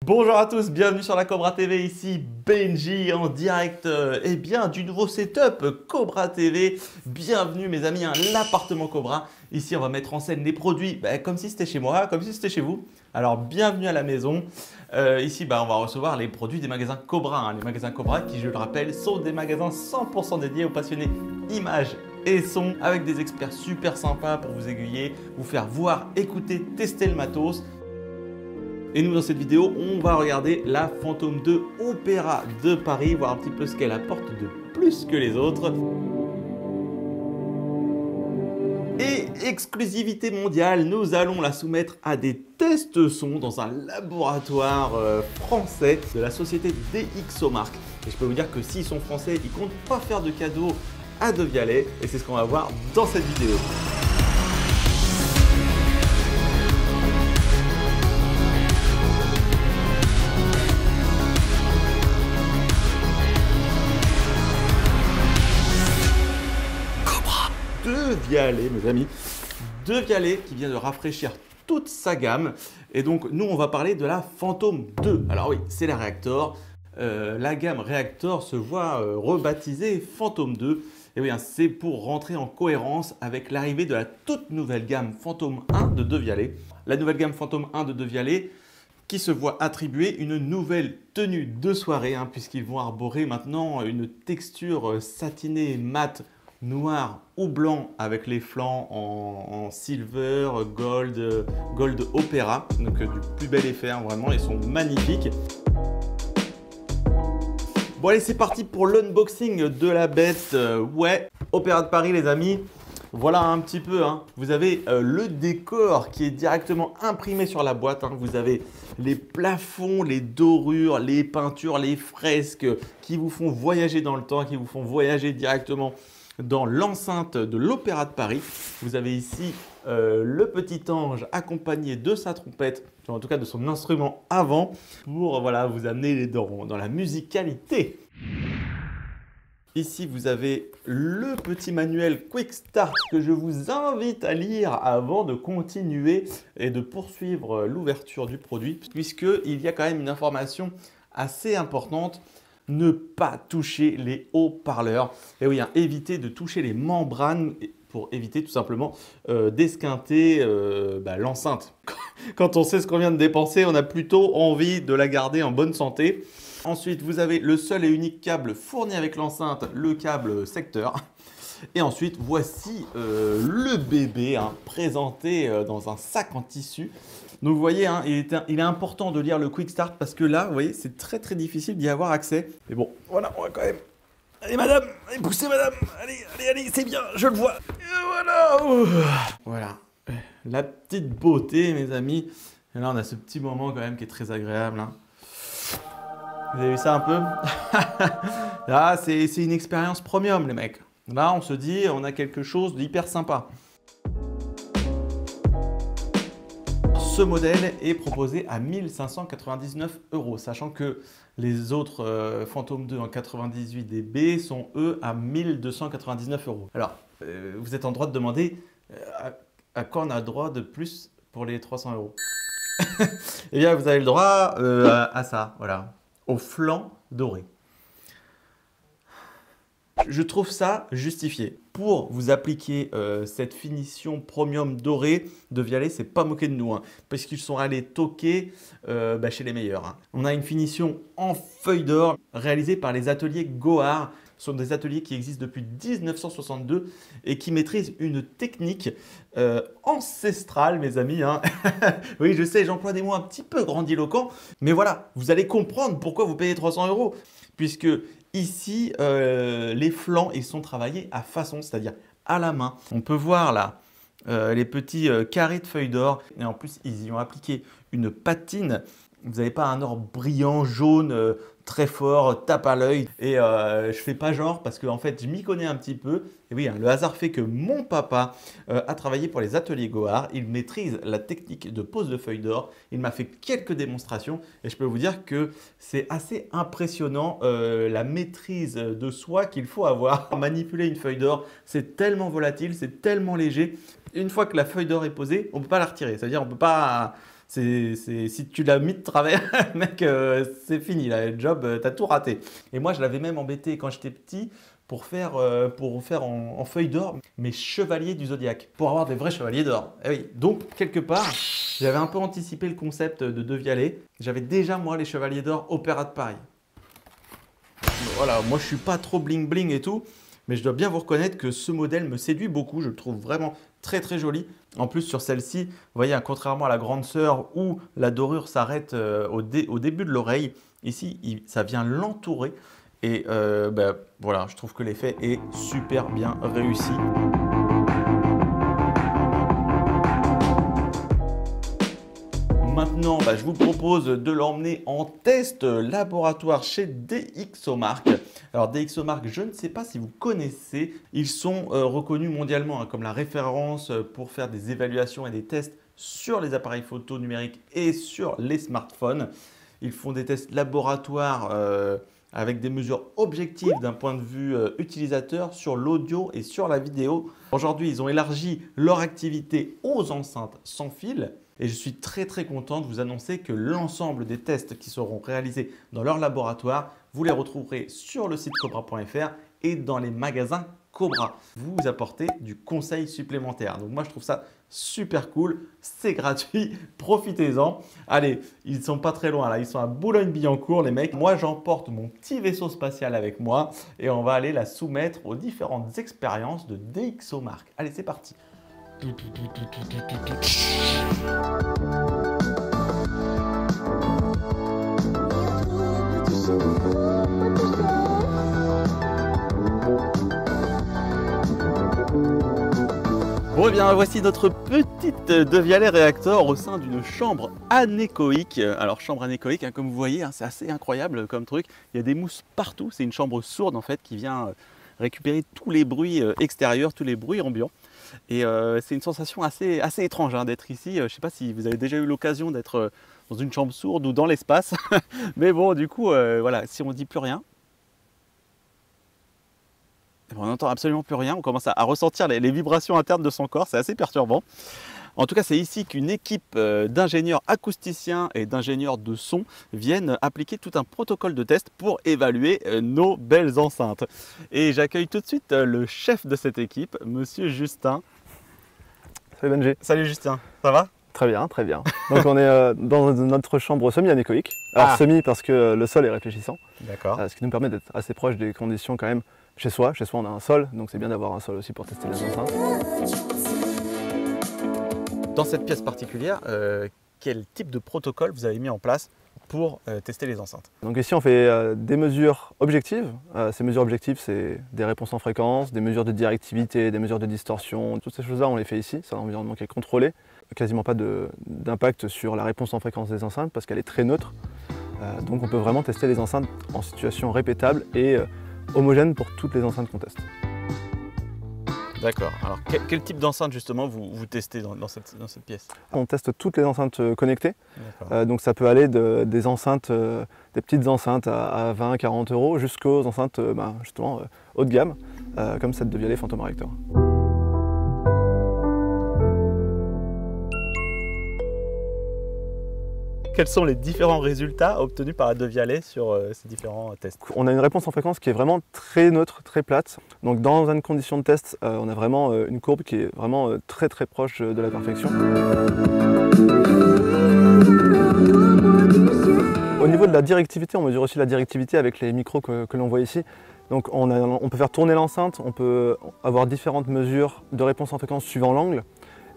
Bonjour à tous, bienvenue sur la Cobra TV, ici Benji en direct du nouveau setup Cobra TV. Bienvenue mes amis, l'appartement Cobra. Ici on va mettre en scène les produits comme si c'était chez moi, comme si c'était chez vous. Alors bienvenue à la maison. Ici on va recevoir les produits des magasins Cobra. Les magasins Cobra qui, je le rappelle, sont des magasins 100% dédiés aux passionnés images et son, avec des experts super sympas pour vous aiguiller, vous faire voir, écouter, tester le matos. Et nous, dans cette vidéo, on va regarder la Phantom 2 Opéra de Paris, voir un petit peu ce qu'elle apporte de plus que les autres. Et exclusivité mondiale, nous allons la soumettre à des tests son dans un laboratoire français de la société DxOMark. Et je peux vous dire que s'ils sont français, ils comptent pas faire de cadeaux à De Vialet. Et c'est ce qu'on va voir dans cette vidéo. De Vialet, mes amis, De Vialet qui vient de rafraîchir toute sa gamme. Et donc, nous, on va parler de la Phantom 2. Alors oui, c'est la Reactor. La gamme Reactor se voit rebaptisée Phantom 2. Et oui, c'est pour rentrer en cohérence avec l'arrivée de la toute nouvelle gamme Phantom 1 de De Vialet. La nouvelle gamme Phantom 1 de De Vialet qui se voit attribuer une nouvelle tenue de soirée, puisqu'ils vont arborer maintenant une texture satinée mate, noir ou blanc avec les flancs en silver, gold opéra, donc du plus bel effet, vraiment, ils sont magnifiques. Bon allez, c'est parti pour l'unboxing de la bête. Opéra de Paris les amis, voilà un petit peu, vous avez le décor qui est directement imprimé sur la boîte, vous avez les plafonds, les dorures, les peintures, les fresques qui vous font voyager dans le temps, qui vous font voyager directement dans l'enceinte de l'Opéra de Paris. Vous avez ici le petit ange accompagné de sa trompette, en tout cas de son instrument avant, pour vous amener dans la musicalité. Ici, vous avez le petit manuel Quick Start que je vous invite à lire avant de continuer et de poursuivre l'ouverture du produit, puisqu'il y a quand même une information assez importante. Ne pas toucher les haut-parleurs. Et oui, éviter de toucher les membranes pour éviter tout simplement d'esquinter l'enceinte. Quand on sait ce qu'on vient de dépenser, on a plutôt envie de la garder en bonne santé. Ensuite, vous avez le seul et unique câble fourni avec l'enceinte, le câble secteur. Et ensuite, voici le bébé présenté dans un sac en tissu. Donc vous voyez, il est important de lire le Quick Start parce que là, vous voyez, c'est très difficile d'y avoir accès. Mais bon, voilà, on va quand même... Allez madame, allez poussez madame, allez, c'est bien, je le vois. Et voilà, la petite beauté mes amis. Et là, on a ce petit moment quand même qui est très agréable. Vous avez vu ça un peu? Là, c'est une expérience premium les mecs. Là, on se dit, on a quelque chose d'hyper sympa. Ce modèle est proposé à 1 599 €, sachant que les autres Phantom 2 en 98 dB sont eux à 1 299 €. Alors, vous êtes en droit de demander à quoi on a le droit de plus pour les 300 €. Eh bien, vous avez le droit à ça, voilà, au flanc doré. Je trouve ça justifié. Pour vous appliquer cette finition premium dorée de Vialet, c'est pas moqué de nous, parce qu'ils sont allés toquer chez les meilleurs. On a une finition en feuille d'or réalisée par les ateliers Gohard. Ce sont des ateliers qui existent depuis 1962 et qui maîtrisent une technique ancestrale, mes amis. Oui, je sais, j'emploie des mots un petit peu grandiloquents, mais voilà, vous allez comprendre pourquoi vous payez 300 €, puisque ici, les flancs, ils sont travaillés à façon, c'est-à-dire à la main. On peut voir là les petits carrés de feuilles d'or. Et en plus, ils y ont appliqué une patine. Vous n'avez pas un or brillant, jaune, très fort, tape à l'œil. Et je fais pas genre parce que en fait, je m'y connais un petit peu. Et oui, le hasard fait que mon papa a travaillé pour les ateliers Gohard. Il maîtrise la technique de pose de feuilles d'or. Il m'a fait quelques démonstrations et je peux vous dire que c'est assez impressionnant la maîtrise de soi qu'il faut avoir. Manipuler une feuille d'or, c'est tellement volatile, c'est tellement léger. Une fois que la feuille d'or est posée, on ne peut pas la retirer. C'est-à-dire on peut pas... Si tu l'as mis de travers, mec, c'est fini, là, le job, t'as tout raté. Et moi, je l'avais même embêté quand j'étais petit pour faire en feuille d'or mes chevaliers du zodiaque, pour avoir des vrais chevaliers d'or. Eh oui. Donc, quelque part, j'avais un peu anticipé le concept de De Vialet. J'avais déjà, moi, les chevaliers d'or Opéra de Paris. Voilà, moi, je suis pas trop bling bling et tout, mais je dois bien vous reconnaître que ce modèle me séduit beaucoup. Je le trouve vraiment très très joli. En plus, sur celle-ci, vous voyez, hein, contrairement à la grande sœur où la dorure s'arrête au début de l'oreille, ici, ça vient l'entourer. Et voilà, je trouve que l'effet est super bien réussi. Maintenant, je vous propose de l'emmener en test laboratoire chez DxOMark. Alors DxOMark, je ne sais pas si vous connaissez, ils sont reconnus mondialement comme la référence pour faire des évaluations et des tests sur les appareils photo numériques et sur les smartphones. Ils font des tests laboratoires avec des mesures objectives d'un point de vue utilisateur sur l'audio et sur la vidéo. Aujourd'hui, ils ont élargi leur activité aux enceintes sans fil. Et je suis très très content de vous annoncer que l'ensemble des tests qui seront réalisés dans leur laboratoire, vous les retrouverez sur le site cobra.fr et dans les magasins Cobra. Vous apportez du conseil supplémentaire. Donc moi je trouve ça super cool, c'est gratuit, profitez-en. Allez, ils ne sont pas très loin là, ils sont à Boulogne-Billancourt les mecs. Moi j'emporte mon petit vaisseau spatial avec moi et on va aller la soumettre aux différentes expériences de DxOMark. Allez, c'est parti. Bon, eh bien, voici notre petite De Vialet Reactor au sein d'une chambre anéchoïque. Alors, chambre anéchoïque, hein, comme vous voyez, hein, c'est assez incroyable comme truc. Il y a des mousses partout. C'est une chambre sourde en fait qui vient récupérer tous les bruits extérieurs, tous les bruits ambiants. Et c'est une sensation assez étrange hein, d'être ici. Je ne sais pas si vous avez déjà eu l'occasion d'être dans une chambre sourde ou dans l'espace. Mais bon, du coup, voilà, si on ne dit plus rien, on n'entend absolument plus rien. On commence à ressentir les vibrations internes de son corps. C'est assez perturbant. En tout cas, c'est ici qu'une équipe d'ingénieurs acousticiens et d'ingénieurs de son viennent appliquer tout un protocole de test pour évaluer nos belles enceintes. Et j'accueille tout de suite le chef de cette équipe, monsieur Justin. Salut Benji. Salut Justin, ça va? Très bien, très bien. Donc on est dans notre chambre semi-anéchoïque. Alors semi parce que le sol est réfléchissant. D'accord. Ce qui nous permet d'être assez proche des conditions quand même chez soi. Chez soi on a un sol, donc c'est bien d'avoir un sol aussi pour tester les enceintes. Dans cette pièce particulière, quel type de protocole vous avez mis en place pour tester les enceintes? Donc ici on fait des mesures objectives. Ces mesures objectives, c'est des réponses en fréquence, des mesures de directivité, des mesures de distorsion. Toutes ces choses-là, on les fait ici. C'est un environnement qui est contrôlé. Quasiment pas d'impact sur la réponse en fréquence des enceintes parce qu'elle est très neutre. Donc on peut vraiment tester les enceintes en situation répétable et homogène pour toutes les enceintes qu'on teste. D'accord. Alors quel type d'enceinte justement vous testez dans cette pièce? On teste toutes les enceintes connectées. Donc ça peut aller des enceintes, des petites enceintes à 20-40 € jusqu'aux enceintes justement haut de gamme, comme cette De Vialet Phantom Reactor. Quels sont les différents résultats obtenus par la De Vialet sur ces différents tests? On a une réponse en fréquence qui est vraiment très neutre, très plate. Donc dans une condition de test, on a vraiment une courbe qui est vraiment très très proche de la perfection. Au niveau de la directivité, on mesure aussi la directivité avec les micros que l'on voit ici. Donc on peut faire tourner l'enceinte, on peut avoir différentes mesures de réponse en fréquence suivant l'angle.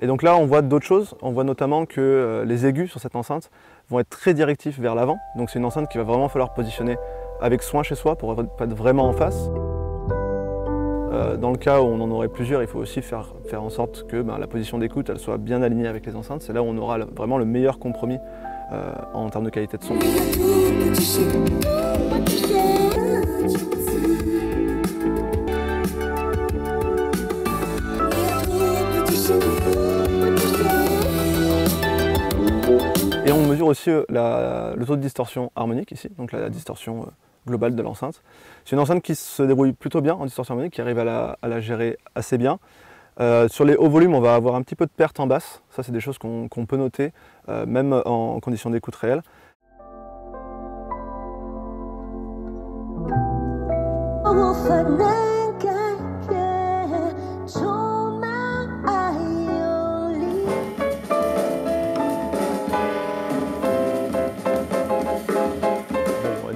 Et donc là, on voit d'autres choses. On voit notamment que les aigus sur cette enceinte vont être très directifs vers l'avant. Donc c'est une enceinte qu'il va vraiment falloir positionner avec soin chez soi pour être vraiment en face. Dans le cas où on en aurait plusieurs, il faut aussi faire en sorte que la position d'écoute elle soit bien alignée avec les enceintes. C'est là où on aura vraiment le meilleur compromis en termes de qualité de son. Et on mesure aussi le taux de distorsion harmonique ici, donc la distorsion globale de l'enceinte. C'est une enceinte qui se débrouille plutôt bien en distorsion harmonique, qui arrive à la gérer assez bien. Sur les hauts volumes, on va avoir un petit peu de perte en basse. Ça, c'est des choses qu'on peut noter, même en conditions d'écoute réelle.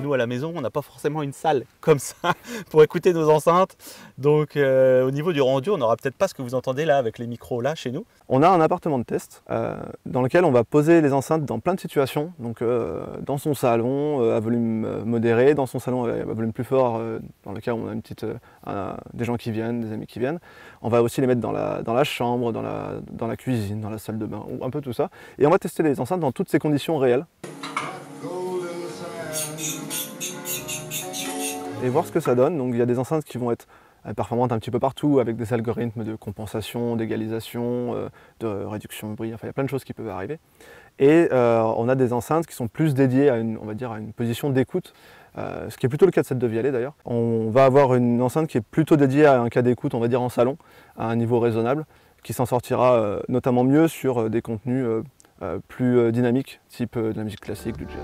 Nous à la maison, on n'a pas forcément une salle comme ça pour écouter nos enceintes. Donc au niveau du rendu, on n'aura peut-être pas ce que vous entendez là avec les micros là chez nous. On a un appartement de test dans lequel on va poser les enceintes dans plein de situations. Donc dans son salon à volume modéré, dans son salon à volume plus fort, dans le cas où on a des gens qui viennent, des amis qui viennent. On va aussi les mettre dans la chambre, dans la cuisine, dans la salle de bain, ou un peu tout ça. Et on va tester les enceintes dans toutes ces conditions réelles. Et voir ce que ça donne. Donc il y a des enceintes qui vont être performantes un petit peu partout, avec des algorithmes de compensation, d'égalisation, de réduction de bruit, enfin il y a plein de choses qui peuvent arriver. Et on a des enceintes qui sont plus dédiées à on va dire, à une position d'écoute, ce qui est plutôt le cas de cette de Vialet d'ailleurs. On va avoir une enceinte qui est plutôt dédiée à un cas d'écoute, on va dire en salon, à un niveau raisonnable, qui s'en sortira notamment mieux sur des contenus plus dynamiques, type de la musique classique, du jazz.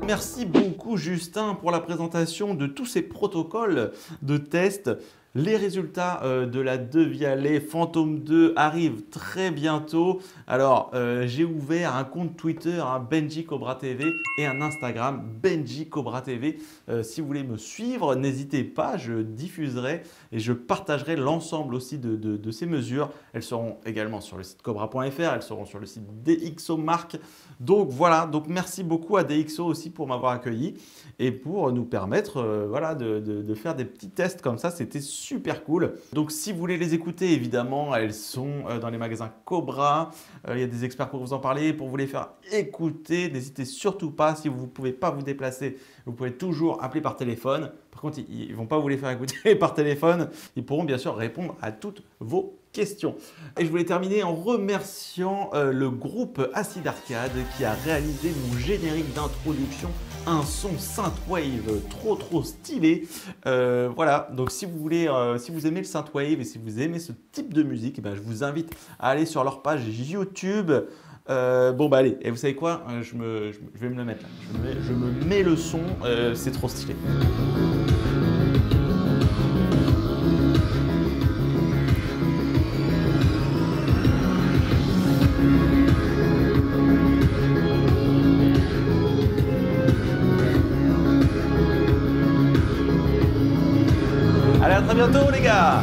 Merci beaucoup Justin pour la présentation de tous ces protocoles de test. Les résultats de la De Vialet Phantom 2 arrivent très bientôt. Alors, j'ai ouvert un compte Twitter, Benji Cobra TV, et un Instagram, Benji Cobra TV. Si vous voulez me suivre, n'hésitez pas, je diffuserai et je partagerai l'ensemble aussi de ces mesures. Elles seront également sur le site cobra.fr, elles seront sur le site DxO Marque. Donc voilà, donc merci beaucoup à DxO aussi pour m'avoir accueilli et pour nous permettre voilà, de faire des petits tests comme ça. C'était super cool. Donc si vous voulez les écouter, évidemment, elles sont dans les magasins Cobra. Il y a des experts pour vous en parler, pour vous les faire écouter. N'hésitez surtout pas, si vous ne pouvez pas vous déplacer, vous pouvez toujours appeler par téléphone. Par contre, ils ne vont pas vous les faire écouter par téléphone. Ils pourront bien sûr répondre à toutes vos questions. Et je voulais terminer en remerciant le groupe Acid Arcade qui a réalisé mon générique d'introduction, un son synthwave trop stylé. Voilà, donc si vous voulez, si vous aimez le synthwave et si vous aimez ce type de musique, je vous invite à aller sur leur page YouTube. Bon bah allez, et vous savez quoi, je vais me le mettre là. Je me mets le son, c'est trop stylé. Allez, à très bientôt les gars!